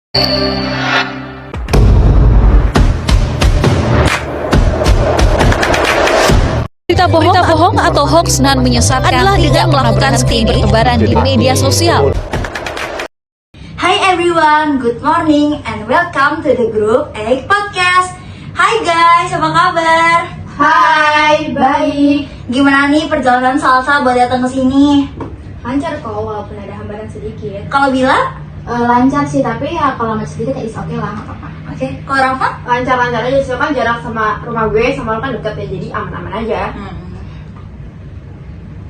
Berita bohong atau hoax dan menyesatkan adalah dengan melakukan strategi bertebaran di media sosial. Hi everyone, good morning and welcome to the Group Egg Podcast. Hai guys, apa kabar? Hai, baik. Gimana nih perjalanan Salsa buat datang ke sini? Lancar kok, walaupun ada hambaran sedikit. Kalau Bila? Lancar sih, tapi ya kalau masih sedikit ya is oke lah, nggak apa-apa. Oke. Kalau Rafa? Lancar-lancar aja sih, kan jarak sama rumah gue sama lo kan deket ya, jadi aman-aman aja.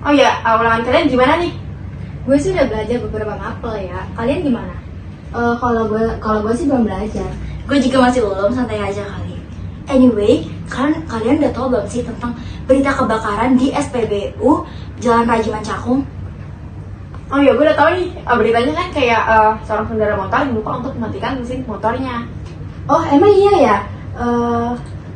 Oh ya, ulangan kalian gimana nih? Gue sih udah belajar beberapa mapel ya. Kalian gimana? Kalau gue sih belum belajar. Gue juga masih belum, santai aja kali. Anyway, kalian udah tahu belum sih tentang berita kebakaran di SPBU Jalan Rajiman Cakung? Oh ya, gue udah tahu nih. Beritanya kan kayak seorang pengendara motor lupa untuk mematikan mesin motornya. Oh, emang iya ya?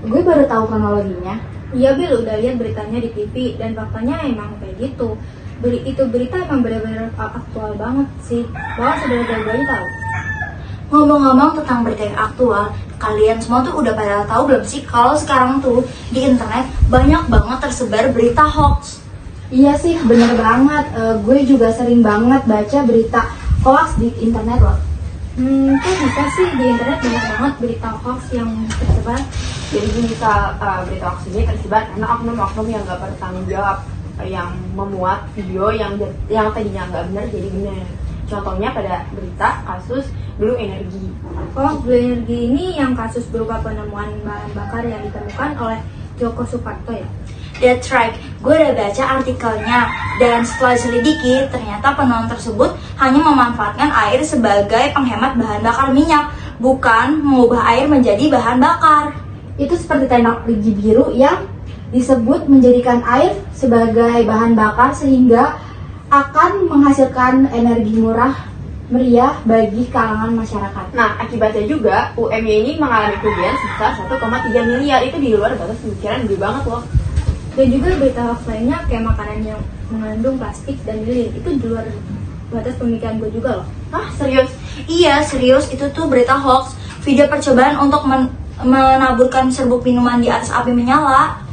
Gue baru tahu kronologinya. Iya Bil, udah lihat beritanya di TV dan faktanya emang kayak gitu. Itu berita emang benar-benar aktual banget sih. Bahkan saudara-saudara gue tahu. Ngomong-ngomong tentang berita yang aktual, kalian semua tuh udah pada tahu belum sih kalau sekarang tuh di internet banyak banget tersebar berita hoax. Iya sih, bener banget. Gue juga sering banget baca berita hoax di internet loh. Kok bisa sih di internet banyak banget berita hoax yang tersebar? Jadi misal berita hoax ini tersebar karena oknum-oknum yang gak bertanggung jawab, yang memuat video yang tadinya nggak benar jadi benar. Contohnya pada berita kasus Blue Energy. Oh, Blue Energy ini yang kasus berupa penemuan bahan bakar yang ditemukan oleh Joko Suparto ya? That's right, gue udah baca artikelnya dan setelah selidiki ternyata penemuan tersebut hanya memanfaatkan air sebagai penghemat bahan bakar minyak, bukan mengubah air menjadi bahan bakar. Itu seperti teknologi biru yang disebut menjadikan air sebagai bahan bakar sehingga akan menghasilkan energi murah meriah bagi kalangan masyarakat. Nah, akibatnya juga UMY ini mengalami kerugian sebesar 1,3 miliar. Itu di luar batas pemikiran gue banget loh. Dan juga berita hoax lainnya kayak makanan yang mengandung plastik dan lilin. Itu di luar batas pemikiran gue juga loh. Hah, serius? Iya serius, itu tuh berita hoax. Video percobaan untuk menaburkan serbuk minuman di atas api menyala.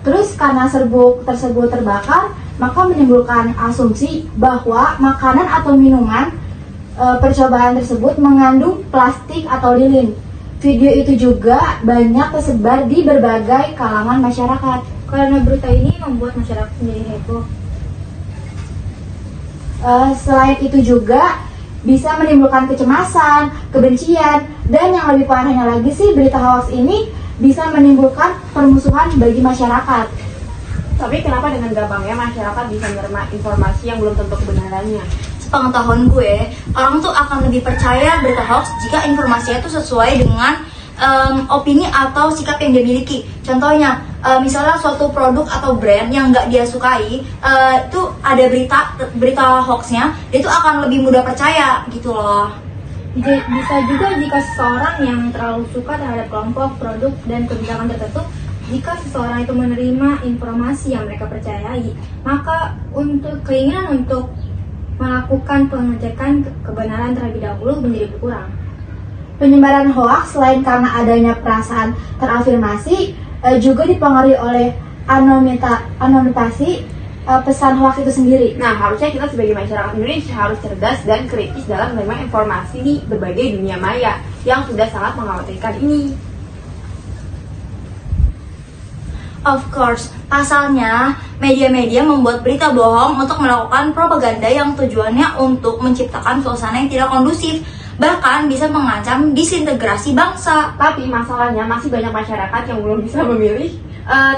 Terus karena serbuk tersebut terbakar, maka menimbulkan asumsi bahwa makanan atau minuman percobaan tersebut mengandung plastik atau lilin. Video itu juga banyak tersebar di berbagai kalangan masyarakat. Karena berita ini membuat masyarakat menjadi heboh. Selain itu juga bisa menimbulkan kecemasan, kebencian, dan yang lebih parahnya lagi sih berita hoax ini bisa menimbulkan permusuhan bagi masyarakat. Tapi kenapa dengan gampangnya masyarakat bisa menerima informasi yang belum tentu kebenarannya? Sepengetahuan gue, orang tuh akan lebih percaya berita hoax jika informasinya tuh sesuai dengan opini atau sikap yang dia miliki. Contohnya, misalnya suatu produk atau brand yang nggak dia sukai, itu ada berita hoaxnya, dia tuh akan lebih mudah percaya gitu loh. Bisa juga jika seseorang yang terlalu suka terhadap kelompok, produk, dan kebijakan tertentu, jika seseorang itu menerima informasi yang mereka percayai, maka keinginan untuk melakukan pengecekan kebenaran terlebih dahulu menjadi berkurang. Penyebaran hoaks selain karena adanya perasaan terafirmasi juga dipengaruhi oleh anonimitasi pesan hoaks itu sendiri. Nah, harusnya kita sebagai masyarakat Indonesia harus cerdas dan kritis dalam menerima informasi di berbagai dunia maya yang sudah sangat mengkhawatirkan ini. Of course, pasalnya media-media membuat berita bohong untuk melakukan propaganda yang tujuannya untuk menciptakan suasana yang tidak kondusif, bahkan bisa mengancam disintegrasi bangsa. Tapi masalahnya masih banyak masyarakat yang belum bisa memilih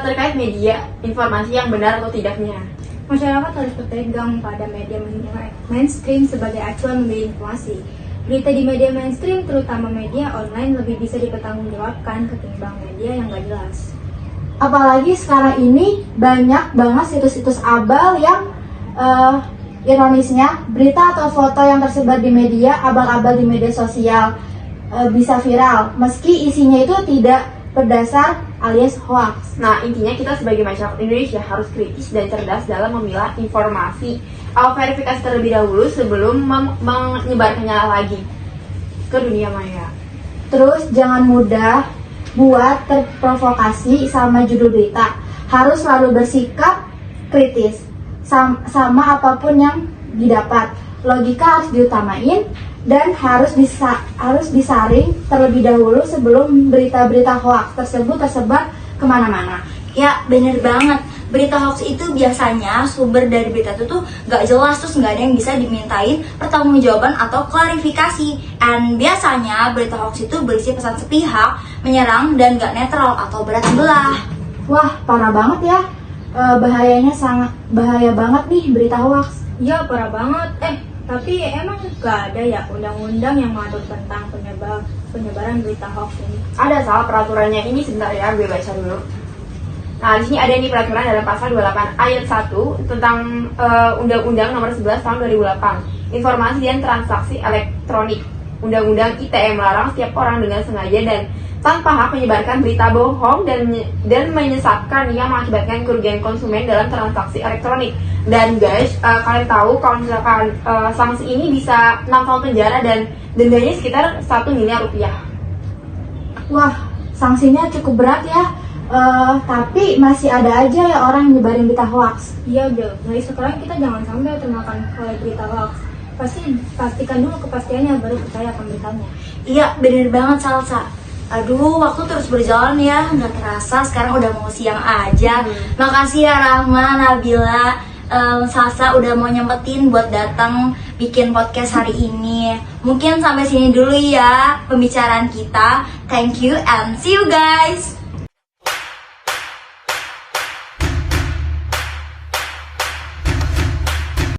terkait media informasi yang benar atau tidaknya. Masyarakat harus berpegang pada media mainstream sebagai acuan memilih informasi. Berita di media mainstream, terutama media online, lebih bisa dipertanggungjawabkan ketimbang media yang gak jelas. Apalagi sekarang ini banyak banget situs-situs abal yang ironisnya berita atau foto yang tersebar di media, abal-abal di media sosial bisa viral meski isinya itu tidak berdasar alias hoax. Nah, intinya kita sebagai masyarakat Indonesia harus kritis dan cerdas dalam memilah informasi. Verifikasi terlebih dahulu sebelum menyebarkannya lagi. ke dunia maya. Terus jangan mudah buat terprovokasi sama judul berita. Harus selalu bersikap kritis sama apapun yang didapat. Logika harus diutamain dan harus disaring terlebih dahulu sebelum berita-berita hoax tersebut tersebar kemana-mana. Ya, bener banget. Berita hoax itu biasanya sumber dari berita itu tuh gak jelas, terus gak ada yang bisa dimintain pertanggungjawaban atau klarifikasi. Dan biasanya berita hoax itu berisi pesan sepihak, menyerang, dan gak netral atau berat sebelah. Wah, parah banget ya. Bahayanya sangat bahaya banget nih berita hoax. Ya parah banget. Tapi emang gak ada ya undang-undang yang mengatur tentang penyebaran berita hoax ini? Ada salah peraturannya, ini sebentar ya, gue baca dulu. Nah, di sini ada nih peraturan dalam pasal 28 ayat 1 tentang Undang-Undang Nomor 11 Tahun 2008, Informasi dan Transaksi Elektronik. Undang-Undang ITE melarang setiap orang dengan sengaja dan tanpa hak menyebarkan berita bohong dan menyesatkan yang mengakibatkan kerugian konsumen dalam transaksi elektronik. Dan guys, kalian tahu kalau misalkan sanksi ini bisa 6 tahun penjara dan dendanya sekitar 1 miliar rupiah. Wah, sanksinya cukup berat ya. Tapi masih ada aja ya orang nyebarin berita hoax. Iya Bel, dari sekarang kita jangan sampai termakan oleh berita hoax. Pastikan dulu kepastiannya baru percaya akan beritanya. Iya, bener banget Salsa. Aduh, waktu terus berjalan ya, nggak terasa sekarang udah mau siang aja. Makasih ya Rahma, Nabila, Salsa udah mau nyempetin buat datang bikin podcast hari ini. Mungkin sampai sini dulu ya pembicaraan kita. Thank you and see you guys.